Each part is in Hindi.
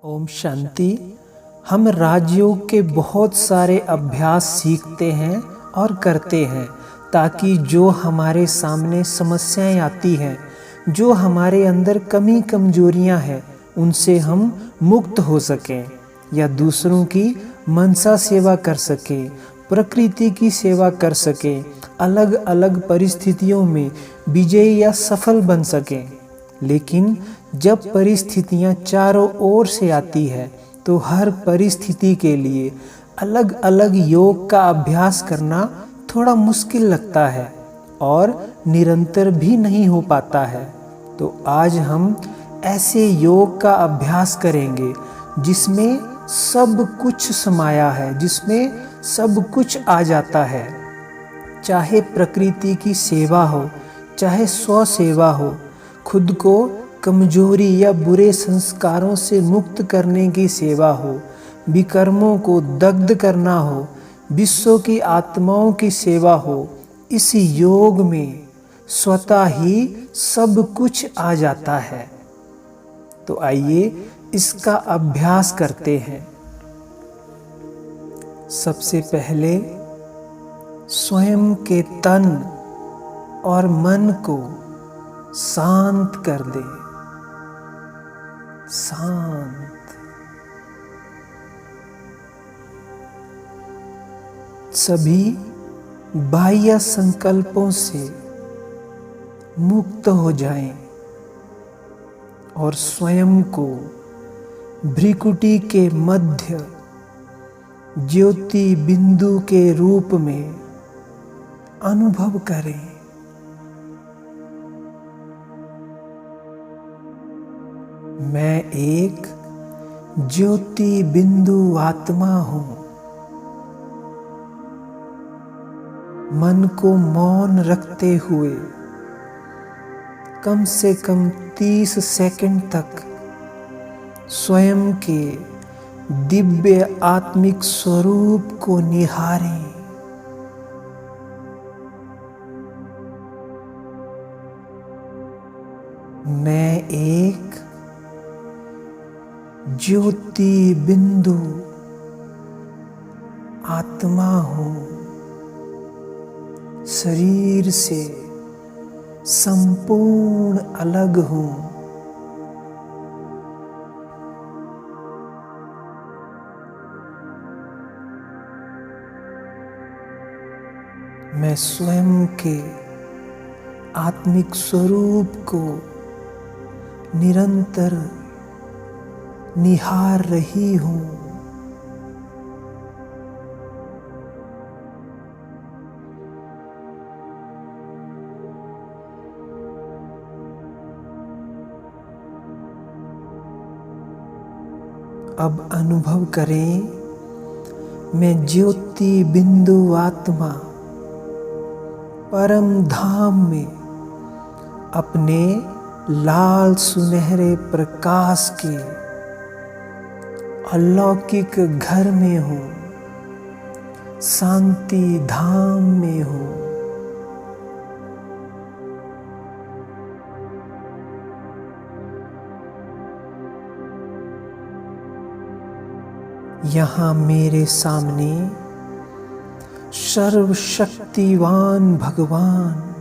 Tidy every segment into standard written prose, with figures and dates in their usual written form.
ओम शांति। हम राजयोग के बहुत सारे अभ्यास सीखते हैं और करते हैं ताकि जो हमारे सामने समस्याएं आती हैं, जो हमारे अंदर कमी कमजोरियां हैं, उनसे हम मुक्त हो सकें या दूसरों की मनसा सेवा कर सकें, प्रकृति की सेवा कर सकें, अलग अलग परिस्थितियों में विजयी या सफल बन सकें। लेकिन जब परिस्थितियां चारों ओर से आती है तो हर परिस्थिति के लिए अलग अलग योग का अभ्यास करना थोड़ा मुश्किल लगता है और निरंतर भी नहीं हो पाता है। तो आज हम ऐसे योग का अभ्यास करेंगे जिसमें सब कुछ समाया है, जिसमें सब कुछ आ जाता है। चाहे प्रकृति की सेवा हो, चाहे स्व सेवा हो, खुद को कमजोरी या बुरे संस्कारों से मुक्त करने की सेवा हो, विकर्मों को दग्ध करना हो, विश्व की आत्माओं की सेवा हो, इस योग में स्वतः ही सब कुछ आ जाता है। तो आइए इसका अभ्यास करते हैं। सबसे पहले स्वयं के तन और मन को शांत कर दे। शांत। सभी बाह्य संकल्पों से मुक्त हो जाएं और स्वयं को भ्रिकुटी के मध्य ज्योति बिंदु के रूप में अनुभव करें। मैं एक ज्योति बिंदु आत्मा हूं। मन को मौन रखते हुए कम से कम 30 सेकंड तक स्वयं के दिव्य आत्मिक स्वरूप को निहारें। मैं एक ज्योति बिंदु आत्मा हूं। शरीर से संपूर्ण अलग हूं। मैं स्वयं के आत्मिक स्वरूप को निरंतर निहार रही हूं। अब अनुभव करें, मैं ज्योति बिंदु आत्मा परम धाम में अपने लाल सुनहरे प्रकाश के अलौकिक घर में हूं, शांति धाम में हूं। यहाँ मेरे सामने सर्वशक्तिवान भगवान,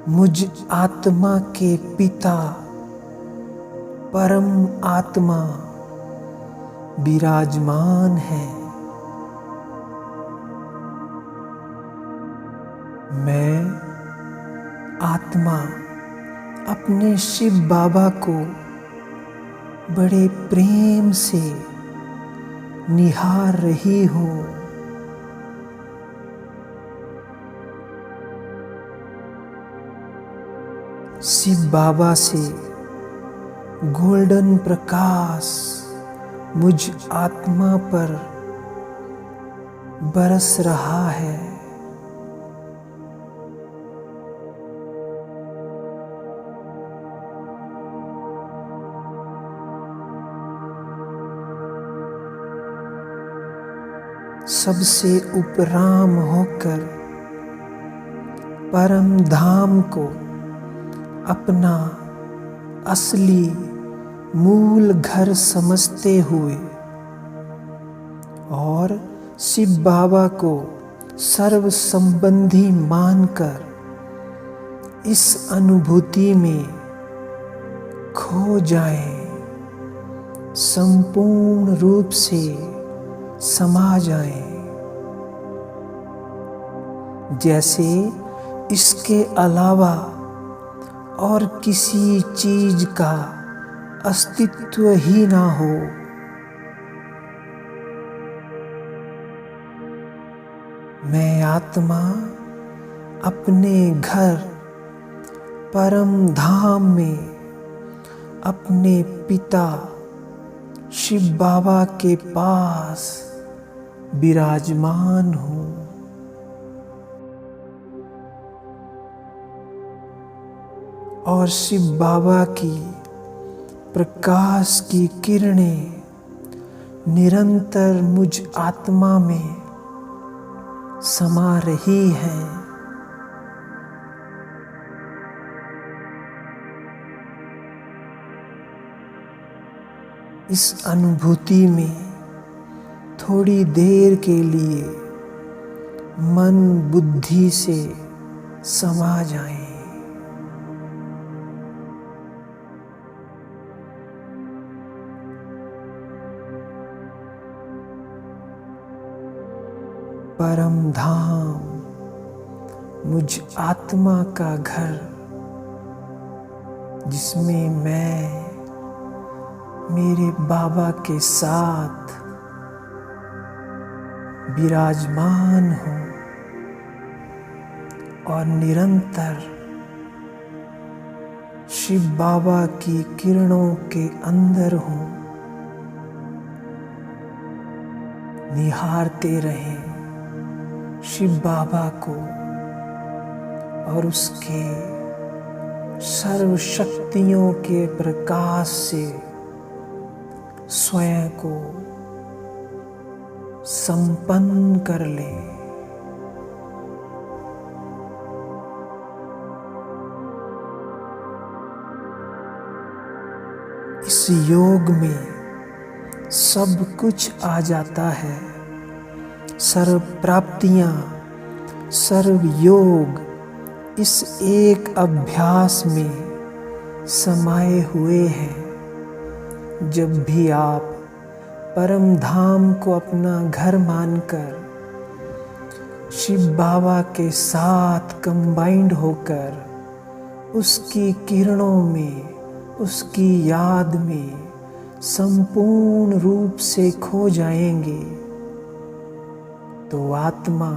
मुझ आत्मा के पिता परम आत्मा विराजमान है। मैं आत्मा अपने शिव बाबा को बड़े प्रेम से निहार रही हूं। शिव बाबा से गोल्डन प्रकाश मुझ आत्मा पर बरस रहा है। सबसे उपराम होकर परम धाम को अपना असली मूल घर समझते हुए और शिव बाबा को सर्व संबंधी मानकर इस अनुभूति में खो जाएं, संपूर्ण रूप से समा जाएं। जैसे इसके अलावा और किसी चीज का अस्तित्व ही ना हो। मैं आत्मा अपने घर परम धाम में अपने पिता शिव बाबा के पास विराजमान हूँ। और शिव बाबा की प्रकाश की किरणें निरंतर मुझ आत्मा में समा रही हैं। इस अनुभूति में थोड़ी देर के लिए मन बुद्धि से समा जाएं। परम धाम मुझ आत्मा का घर, जिसमें मैं मेरे बाबा के साथ विराजमान हूँ और निरंतर शिव बाबा की किरणों के अंदर हूँ। निहारते रहें शिव बाबा को और उसके सर्व शक्तियों के प्रकाश से स्वयं को संपन्न कर ले। इस योग में सब कुछ आ जाता है। सर्व प्राप्तियां, सर्व योग इस एक अभ्यास में समाये हुए हैं। जब भी आप परम धाम को अपना घर मानकर शिव बाबा के साथ कंबाइंड होकर उसकी किरणों में, उसकी याद में संपूर्ण रूप से खो जाएंगे, तो आत्मा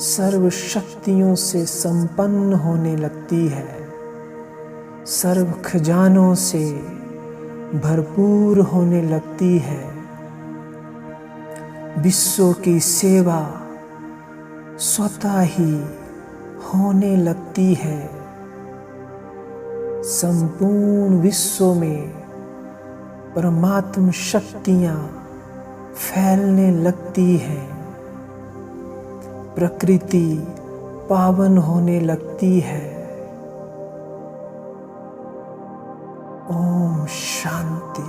सर्व शक्तियों से संपन्न होने लगती है, सर्व खजानों से भरपूर होने लगती है। विश्व की सेवा स्वतः ही होने लगती है। संपूर्ण विश्व में परमात्म शक्तियां फैलने लगती हैं। प्रकृति पावन होने लगती है। ओम शांति।